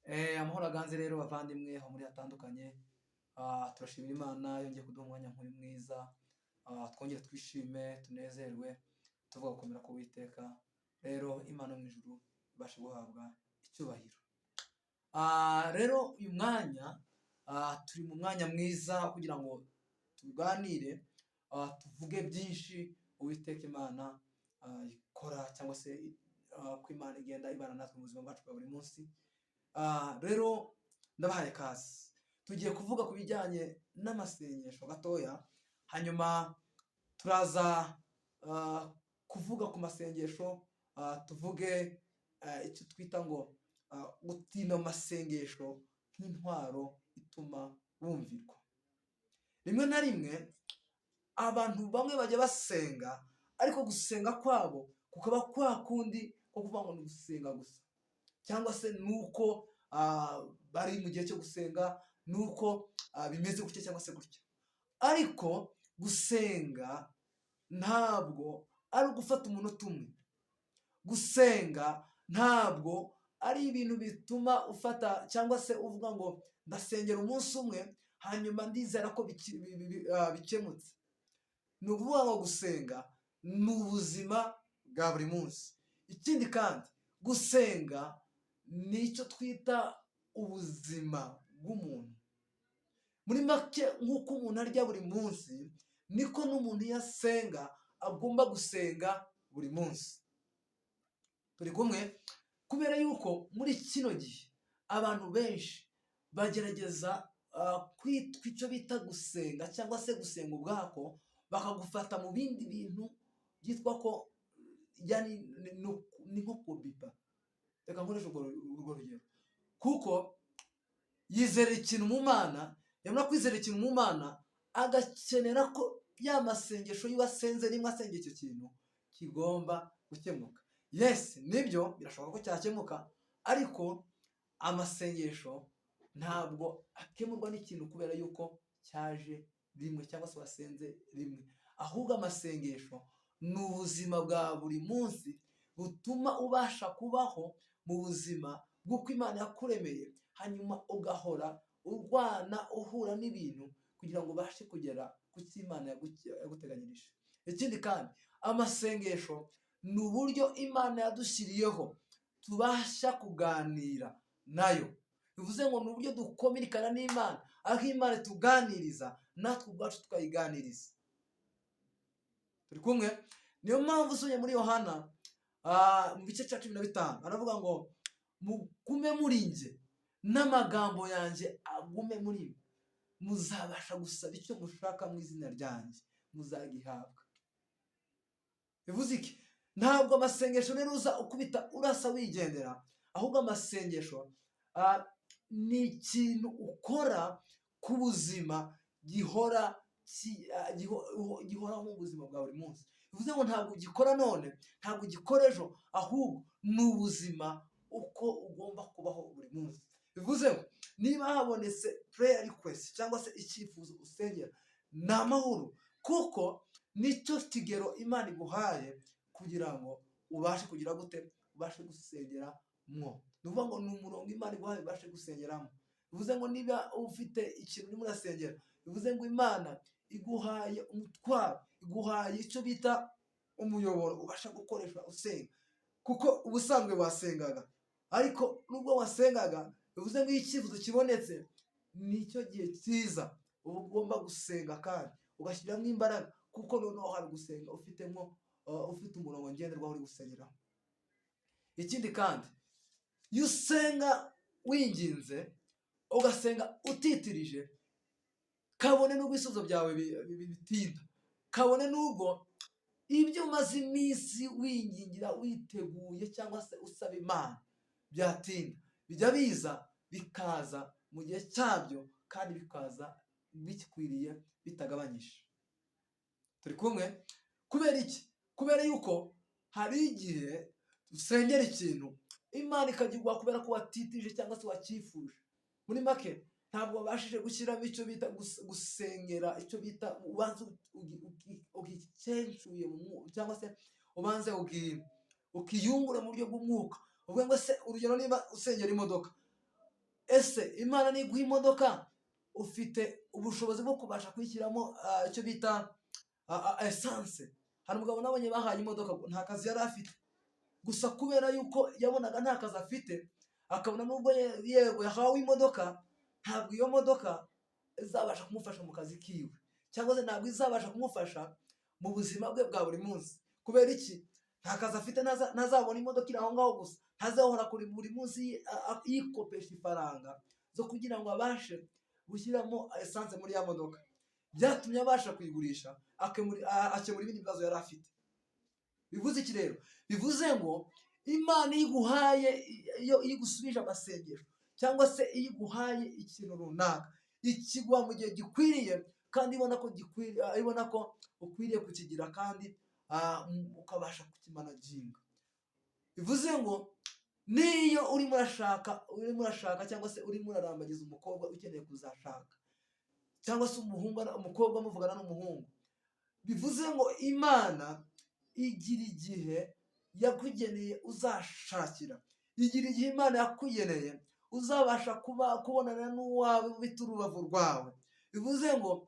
Amahoro aganze rero bavandimwe aho muri hatandukanye, turashimira Imana yongeye kuduha umwanya nk'uyu mwiza, twongere twishime tunezerwe tuvuga gukomera k'Uwiteka. Rero Imana yo mu ijuru ibashe guhabwa icyubahiro. Rero uyu mwanya turi mu mwanya mwiza kugira ngo tuganire, tuvuge byinshi Uwiteka Imana ikora cyangwa se ko Imana igenda ibana natwe mu buzima bwacu bwa buri munsi. Rero ndabahaye kazi, tugiye kuvuga ku bijyanye n'amasengesho gatoya, hanyuma turaza kuvuga ku masengesho, tuvuge icyo twita ngo gutinda amasengesho nk'intwaro ituma bumvirwa. Rimwe na rimwe abantu bamwe bajya basenga, ariko gusenga kwabo kukaba kwa kundi ko kuvuga ngo ni gusenga gusa, cyangwa se nuko bari mu gihe cyo gusenga, nuko bimeze gutya cyangwa se gutya. Ariko gusenga ntabwo ari ugufata umunota umwe. Gusenga ntabwo ari ibintu bituma ufata cyangwa se uvuga ngo ndasengera umunsi umwe hanyuma ndizera ko bikemutse. Ni ukuvuga ngo gusenga ni ubuzima bwa buri munsi. Ikindi kandi gusenga ni icyo twita ubuzima bw'umuntu. Muri make nk'uko umuntu arya buri munsi, niko n'umuntu iyo asenga agomba gusenga buri munsi. Turi kumwe? Kubera yuko muri kino gihe abantu benshi bagerageza kwitwa icyo bita gusenga cyangwa se gusenga ubwako, bakagufata mu bindi bintu byitwa ko ni nko kubipa. Reka nkoreshe urwo rugero. Kuko yizera ikintu mu Mana, yamara kwizera ikintu mu Mana, agakenera ko ya masengesho yiwe asenze rimwe asengera icyo kintu kigomba gukemuka. Yes, nibyo birashoboka ko cyakemuka, ariko amasengesho ntabwo akemurwa n'ikintu kubera yuko cyaje rimwe cyangwa se wasenze rimwe. Ahubwo amasengesho ni ubuzima bwa buri munsi butuma ubasha kubaho mu buzima bw'uko Imana yakuremeye, hanyuma ugahora urwana uhura n'ibintu kugira ngo ubashe kugera ku cyo Imana yaguteganyirije. Ikindi kandi amasengesho ni uburyo Imana yadushyiriyeho tubasha kuganira nayo. Bivuze ngo ni uburyo dukominikana n'Imana, aho Imana ituganiriza natwe ubwacu tukayiganiriza. Turi kumwe? Niyo mpamvu usomye muri Yohana mu gice cya 15 aravuga ngo mugume muri njye n'amagambo yanjye agume muri mwe, muzabasha gusaba icyo mushaka mu izina ryanjye muzagihabwa. Bivuze iki? Ntabwo amasengesho rero uza ukubita urasa wigendera, ahubwo amasengesho ni ikintu ukora ku buzima gihoraho mu buzima bwa buri munsi. Bivuze ngo ntabwo ugikora none, ntabwo ugikora ejo, ahubwo ni ubuzima uko ugomba kubaho buri munsi. Bivuze ngo niba habonetse prayer request cyangwa se icyifuzo usengera, ni amahoro, kuko nicyo kigero Imana iguhaye kugira ngo ubashe kugira gute, ubashe gusengera mwo. Ni ukuvuga ngo ni umurongo Imana iguhaye ubashe gusengeramo. Bivuze ngo niba ufite ikintu urimo urasengera, bivuze ngo Imana iguhaye umutwaro, iguhaye icyo bita umuyoboro ubasha gukoresha usenga. Kuko ubusanzwe wasengaga, ariko nubwo wasengaga, bivuze ngo iyo icyifuzo kibonetse, nicyo gihe cyiza uba ugomba gusenga kandi ugashyiramo imbaraga, kuko noneho hari gusenga ufite umurongo ngenderwaho uri gusengeraho. Ikindi kandi iyo usenga winginze, ugasenga utitirije, kabone n'ubwo ibisubizo byawe bitinda, kabone n'ubwo ibyo umaze iminsi wingingira witeguye cyangwa se usaba Imana byatinda, bijya biza bikaza mu gihe cyabyo kandi bikaza bikwiriye bitagabanyije. Turi kumwe? Kubera iki? Kubera yuko hari igihe usengera ikintu Imana ikagirwa kubera ko watitije cyangwa se wacyifuje. Muri make ntabwo wabashije gushyiramo icyo bita gusengera, icyo bita ubanza ugicensuye mu mwuka, cyangwa se ubanze ukiyungura mu buryo bw'umwuka. Ubwo ngo se urugero niba usengera imodoka, ese imana niguha imodoka ufite ubushobozi bwo kubasha kuyishyiramo icyo bita esanse? Hari umugabo nabonye bahaye imodoka, nta kazi yari afite, gusa kubera yuko yabonaga nta kazi afite, akabona nubwo yego yahawe imodoka, ntabwo iyo modoka izabasha kumufasha mu kazi kiwe, cyangwa se ntabwo izabasha kumufasha mu buzima bwe bwa buri munsi. Kubera iki? Nta kazi afite, ntazabona imodoka iri aho ngaho gusa, ntazahora kuri buri munsi yikopesha ifaranga zo kugira ngo abashe gushyiramo esanse muri ya modoka. Byatumye abasha kuyigurisha akemura ibindi bibazo yari afite. Bivuze iki rero? Bivuze ngo Imana iyo iguhaye, iyo igusubije amasengesho, cyangwa se iyo iguhaye ikintu runaka, ikiguha mu gihe gikwiriye, kandi ibona ko ukwiriye kukigira, kandi ukabasha kukimanaginga. Bivuze ngo niyo urimo urashaka cyangwa se urimo urarambagiza umukobwa ukeneye kuzashaka, cyangwa se umukobwa muvugana n'umuhungu, bivuze ngo Imana igira igihe yakugeneye uzashakira, igira igihe Imana yakugeneye uzabasha kubonana n'uwawe bita urubavu rwawe. Bivuze ngo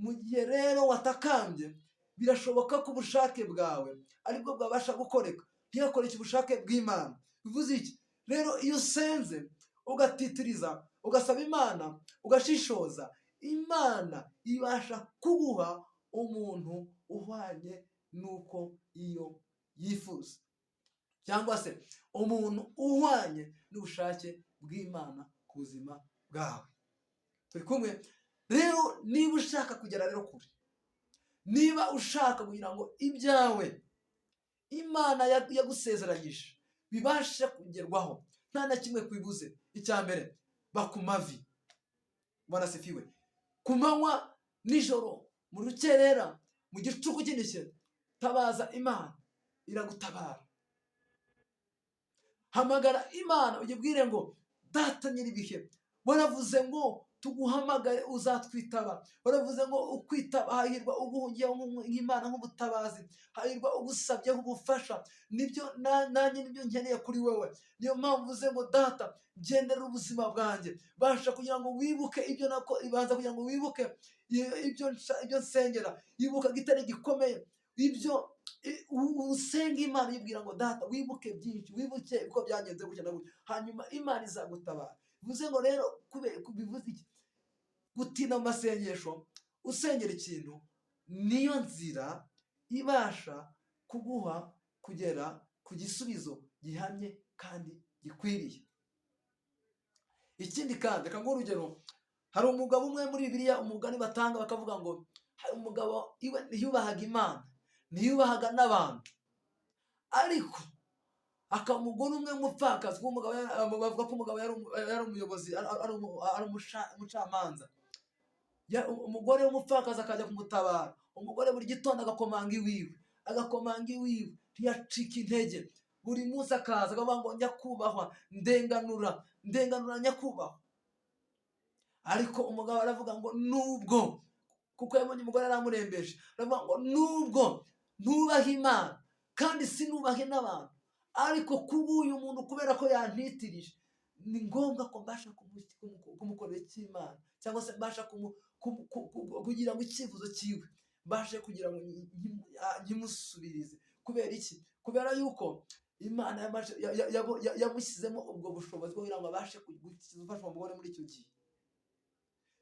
mu gihe rero watakambye, birashoboka ko ubushake bwawe aribwo bwabasha gukoreka, ntiyakoreke ubushake bw'Imana. Bivuze iki rero? Iyo usenze ugatitiriza, ugasaba Imana, ugashishoza, Imana ibasha kuguha umuntu uhwanye n'uko iyo yifuza, cyangwa se umuntu uhwanye n'ubushake bw'Imana ku buzima bwawe. Turi kumwe rero? Niba ushaka kugera rero kure, niba ushaka kugira ngo ibyawe Imana yagusezeranyije bibashe kugerwaho, nta na kimwe kwibuze. Icya mbere, ba ku mavi, banasifiwe, ku manywa nijoro, mu rukerera, mu gicuku cy'inishye, tabaza Imana iragutabara. Hamagara Imana uyibwire ngo Data nyir'ibihe, waravuze ngo tuguhamagare uzatwitaba, waravuze ngo ukwitaba hahirwa uguhungiyeho nk'Imana nk'ubutabazi, hahirwa ugusabye nk'ubufasha. Nibyo nanjye nibyo nkeneye kuri wowe. Niyo mpamvu uvuze ngo Data gendera ubuzima bwanjye, basha kugira ngo wibuke ibyo ibanza kugira ngo wibuke ibyo nsengera, ibuka gitare gikomeye, ibyo usenga Imana uyibwira ngo Data wibuke byinshi, wibuke uko byagenze gutya na gutya, hanyuma Imana izagutabara. Bivuze ngo rero bivuze iki? Gutinda mu masengesho usengera ikintu niyo nzira ibasha kuguha kugera ku gisubizo gihamye kandi gikwiriye. Ikindi kandi, reka nguhe urugero. Hari umugabo umwe muri Bibiliya, umugani batanga bakavuga ngo hari umugabo ntiyubahaga Imana, ntiyubahaga n'abantu, ariko akamugore umwe w'umupfakazi, bavuga ko umugabo yari umuyobozi, ari umucamanza. Umugore w'umupfakazi akajya kumutabara. Umugore buri gitondo agakomanga iwiwe, ntiyacika intege. Buri munsi akaza akavuga ngo nyakubahwa, ndenganura nyakubahwa. Ariko umugabo aravuga ngo nubwo, kuko yabonye umugore aramurembeje, aravuga ngo nubwo ntubahe Imana kandi sinubahe n'abantu, ariko kubw'uyu muntu kubera ko yantitirije, ni ngombwa ko mbasha kumukorera icy'Imana, cyangwa se mbasha kugira ngo icyifuzo cyiwe mbashe kugira ngo nkimusubirize. Kubera iki? Kubera yuko Imana yamushyizemo ubwo bushobozi bwo kugira ngo abashe gufasha umugore muri icyo gihe.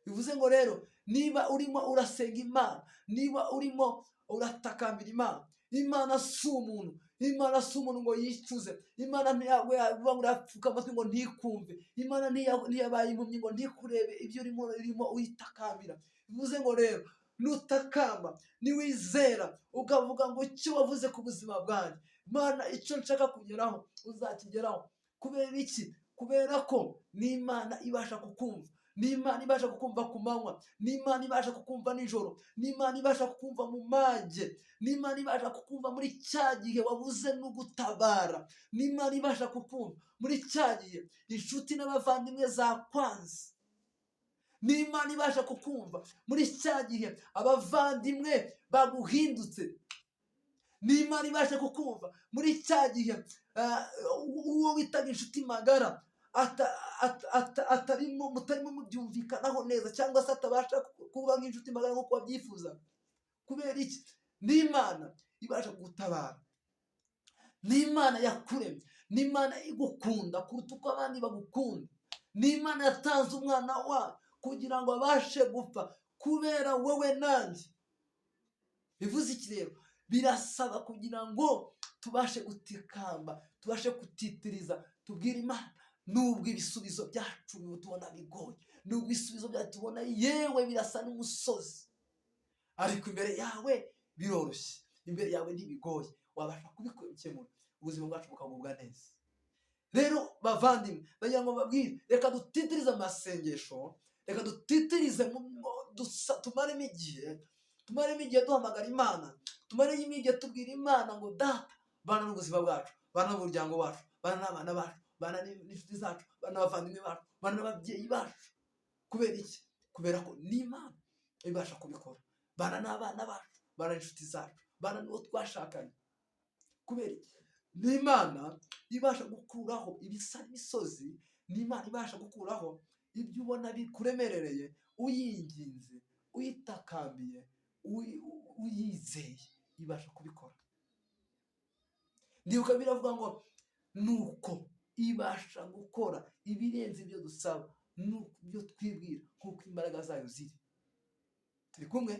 Bivuze ngo rero niba urimo urasenga Imana, niba urimo uratakambira Imana, Imana si umuntu, Imana si umuntu ngo yicuze, Imana ntiyavuga ngo urapfuka amatwi ngo ntikumve, Imana ntiyabaye impumyi ngo ntikurebe ibyo urimo uyitakambira. Bivuze ngo rero nutakamba, niwizera ukavuga ngo icyo wavuze ku buzima bwanjye, Imana icyo nshaka kugeraho uzakigeraho. Kubera iki? Kubera ko n'Imana ibasha kukumva, n'Imana ibasha kukumva ku manywa, n'Imana ibasha kukumva nijoro, n'Imana ibasha kukumva mu mage, n'Imana ibasha kukumva muri cya gihe wabuze n'ugutabara, n'Imana ibasha kukumva muri cya gihe inshuti n'abavandimwe zakwanze, n'Imana ibasha kukumva muri cya gihe abavandimwe baguhindutse, n'Imana ibasha kukumva muri cya gihe uwo witaga inshuti magara mutarimo mubyumvikanaho neza, cyangwa se atabasha kuba nk'inshuti magana nk'uko wabyifuza. Kubera iki? Ni Imana ibasha gutabara, ni Imana yakuremye, ni Imana igukunda kuruta uko abandi bagukunda, ni Imana yatanze umwana wayo kugira ngo abashe gupfa kubera wowe nanjye. Bivuze iki rero? Birasaba kugira ngo tubashe gutikamba, tubashe kutitiriza, tubwire Imana nubwo ibisubizo byacu tubona bigoye, nubwo ibisubizo byacu tubona yewe birasa n'umusozi, ariko imbere yawe biroroshye, imbere yawe ntibigoye, wabasha kubikemura, ubuzima bwacu bukagubwa neza. Rero bavandimwe, bagira ngo babwire, reka dutitirize amasengesho, reka dutitirize, tumaremo igihe duhamagara Imana, tumaremo igihe tubwira Imana ngo Data, bana n'ubuzima bwacu, bana n'umuryango wacu, bana n'abana bacu, bana n'inshuti zacu, bana n'abavandimwe bacu, bana n'ababyeyi bacu. Kubera iki? Kubera ko ni Imana ibasha kubikora. Bana n'abana bacu, bana n'inshuti zacu, bana n'uwo twashakanye. Kubera iki? Ni Imana ibasha gukuraho ibisa n'imisozi, ni Imana ibasha gukuraho ibyo ubona bikuremerereye, uyinginze, uyitakambiye, uyizeye, ibasha kubikora. Ndibuka biravuga ngo nuko ibasha gukora ibirenze ibyo dusaba, n'ibyo twibwira, nk'uko imbaraga zayo ziri. Turi kumwe?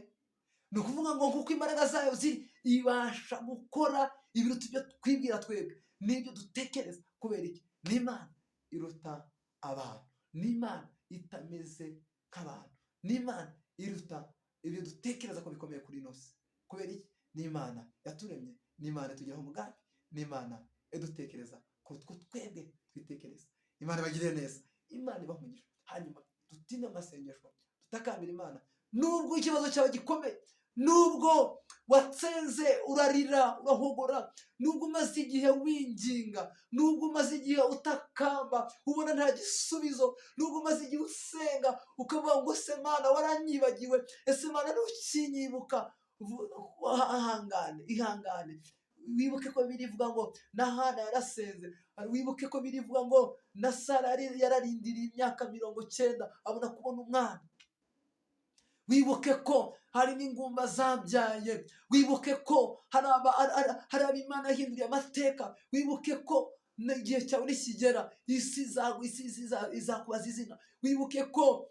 Ni ukuvuga ngo nk'uko imbaraga zayo ziri, ibasha gukora ibiruta ibyo twibwira twebwe n'ibyo dutekereza. Kubera iki? Ni Imana iruta abantu, ni Imana itameze nk'abantu, ni Imana iruta ibyo dutekereza ko bikomeye kuri ino si. Kubera iki? Ni Imana yaturemye, ni Imana itugiraho umugambi, ni Imana idutekereza kuko twebwe twitekereza. Imana ibagirire neza, Imana ibahe umugisha. Hanyuma dutinde amasengesho, tutakambira Imana nubwo ikibazo cyawe gikomeye, nubwo watsenze urarira urahogora, nubwo umaze igihe winginga, nubwo umaze igihe utakamba ubona nta gisubizo, nubwo umaze igihe usenga ukavuga ngo se Mana waranyibagiwe, ese Mana ntukinyibuka. Ihangane, wibuke ko birivuga ngo na Hana yarasenze, wibuke ko birivuga ngo na Sara yararindiriye imyaka 90 abona kubona umwana. Wibuke ko hari n'ingumba zabyaye, wibuke ko hari ab'Imana yahinduriye amateka, wibuke ko igihe cyawe nikigera isi izakubaza izina. Wibuke ko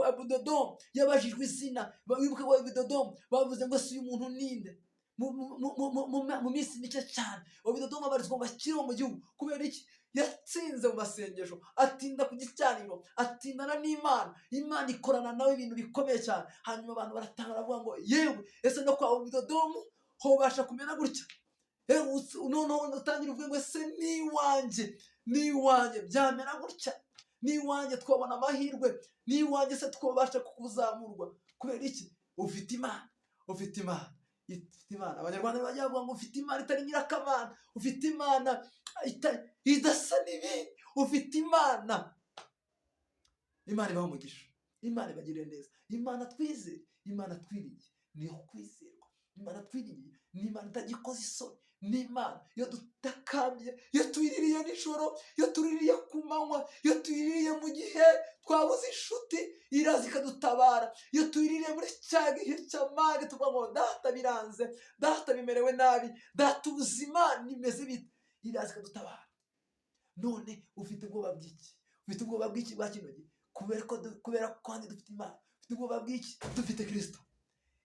Obededomu yabajijwe izina, wibuke ko Obededomu bavuze ngo si uyu muntu ninde. Mu minsi mike cyane Obededomu abarizwa mu bakiriho mu gihugu. Kubera iki? Yatsinze mu masengesho, atinda ku gicaniro, atindana n'Imana, Imana ikorana nawe ibintu bikomeye cyane. Hanyuma abantu baratanga baravuga ngo yewe, ese no kwa Obededomu hobasha kumera gutya? Noneho utangira uvuga ngo ese niwanjye byamera gutya, niwanjye twabona amahirwe, niwanjye se twabasha kuzamurwa. Kubera iki? Ufite Imana. Abanyarwanda bajya bavuga ngo ufite Imana itari nyirakamana, ufite Imana idasa n'ibindi, ufite Imana. Imana ibahe umugisha, Imana ibagirire neza. Imana twizeye, Imana twiriye niyo kwizerwa. Imana twiriye ni Imana itagikoze isoni, ni Imana iyo dutakambye, iyo tuyiririye nijoro, iyo tuririye ku manywa, iyo tuyiririye mu gihe twabuze inshuti, iraza ikadutabara. Iyo tuyiririye muri cya gihe cy'amage tuvuga ngo Data biranze, Data bimerewe nabi, Data ubuzima nimeze bite, iraza ikadutabara. None ufite ubwoba bw'iki? Ufite ubwoba bw'iki bwa kino gihe? Kubera ko kandi dufite Imana. Ufite ubwoba bw'iki? Dufite Kristo.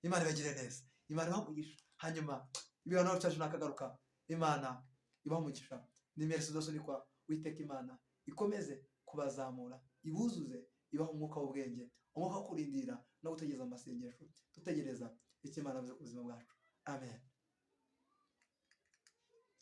Imana ibagire neza, Imana ibahe umugisha. Hanyuma ibiganiro byacu nakagaruka. Imana ibahe umugisha. Nimero zidasonikwa, Uwiteka Imana ikomeze kubazamura, ibuzuze, ibahe umwuka w'ubwenge, umwuka wo kurindira no gutegereza amasengesho, dutegereza icyo Imana avuze ku buzima bwacu. Amen.